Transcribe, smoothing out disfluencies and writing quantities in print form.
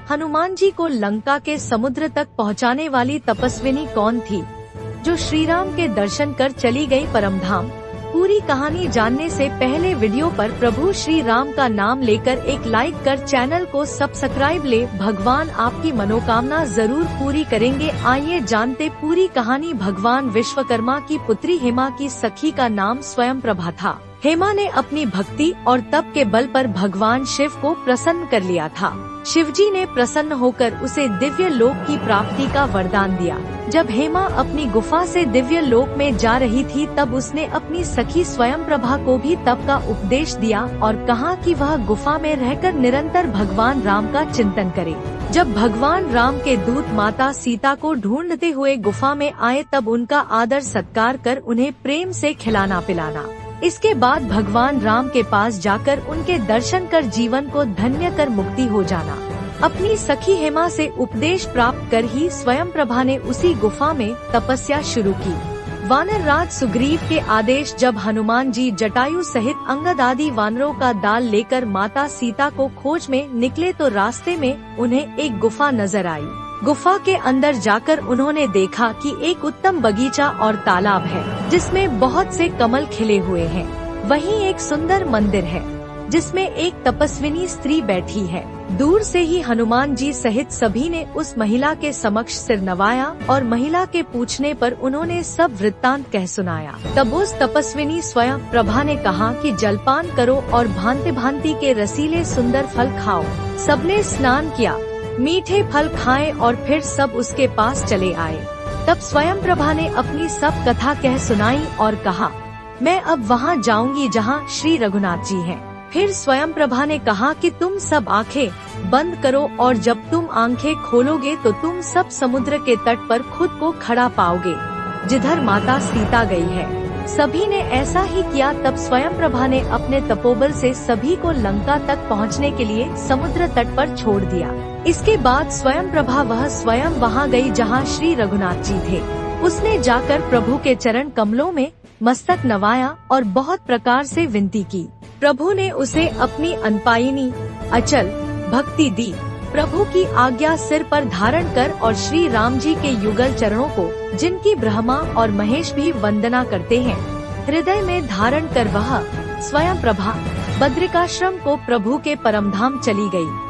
हनुमान जी को लंका के समुद्र तक पहुंचाने वाली तपस्विनी कौन थी, जो श्री राम के दर्शन कर चली गई परमधाम? पूरी कहानी जानने से पहले वीडियो पर प्रभु श्री राम का नाम लेकर एक लाइक कर चैनल को सब्सक्राइब ले। भगवान आपकी मनोकामना जरूर पूरी करेंगे। आइए जानते पूरी कहानी। भगवान विश्वकर्मा की पुत्री हेमा की सखी का नाम स्वयं प्रभा था। हेमा ने अपनी भक्ति और तप के बल पर भगवान शिव को प्रसन्न कर लिया था। शिवजी ने प्रसन्न होकर उसे दिव्य लोक की प्राप्ति का वरदान दिया। जब हेमा अपनी गुफा से दिव्य लोक में जा रही थी, तब उसने अपनी सखी स्वयं प्रभा को भी तप का उपदेश दिया और कहा कि वह गुफा में रहकर निरंतर भगवान राम का चिंतन करे। जब भगवान राम के दूत माता सीता को ढूंढते हुए गुफा में आए, तब उनका आदर सत्कार कर उन्हें प्रेम से खिलाना पिलाना। इसके बाद भगवान राम के पास जाकर उनके दर्शन कर जीवन को धन्य कर मुक्ति हो जाना। अपनी सखी हेमा से उपदेश प्राप्त कर ही स्वयं प्रभा ने उसी गुफा में तपस्या शुरू की। वानर राज सुग्रीव के आदेश जब हनुमान जी जटायु सहित अंगद आदि वानरों का दाल लेकर माता सीता को खोज में निकले, तो रास्ते में उन्हें एक गुफा नजर आई। गुफा के अंदर जाकर उन्होंने देखा कि एक उत्तम बगीचा और तालाब है, जिसमें बहुत से कमल खिले हुए हैं। वहीं एक सुंदर मंदिर है, जिसमें एक तपस्विनी स्त्री बैठी है। दूर से ही हनुमान जी सहित सभी ने उस महिला के समक्ष सिर नवाया और महिला के पूछने पर उन्होंने सब वृत्तांत कह सुनाया। तब उस तपस्विनी स्वयं प्रभा ने कहा कि जलपान करो और भांति भांति के रसीले सुंदर फल खाओ। सबने स्नान किया, मीठे फल खाए और फिर सब उसके पास चले आए। तब स्वयं प्रभा ने अपनी सब कथा कह सुनाई और कहा, मैं अब वहाँ जाऊंगी जहाँ श्री रघुनाथ जी हैं। फिर स्वयं प्रभा ने कहा कि तुम सब आंखें बंद करो और जब तुम आंखें खोलोगे तो तुम सब समुद्र के तट पर खुद को खड़ा पाओगे, जिधर माता सीता गई है। सभी ने ऐसा ही किया। तब स्वयं प्रभा ने अपने तपोबल से सभी को लंका तक पहुंचने के लिए समुद्र तट पर छोड़ दिया। इसके बाद स्वयं प्रभा वह स्वयं वहां गई जहां श्री रघुनाथ जी थे। उसने जाकर प्रभु के चरण कमलों में मस्तक नवाया और बहुत प्रकार से विनती की। प्रभु ने उसे अपनी अनपायिनी अचल भक्ति दी। प्रभु की आज्ञा सिर पर धारण कर और श्री राम जी के युगल चरणों को, जिनकी ब्रह्मा और महेश भी वंदना करते हैं, हृदय में धारण कर वह स्वयं प्रभा बद्रिकाश्रम को प्रभु के परमधाम चली गई।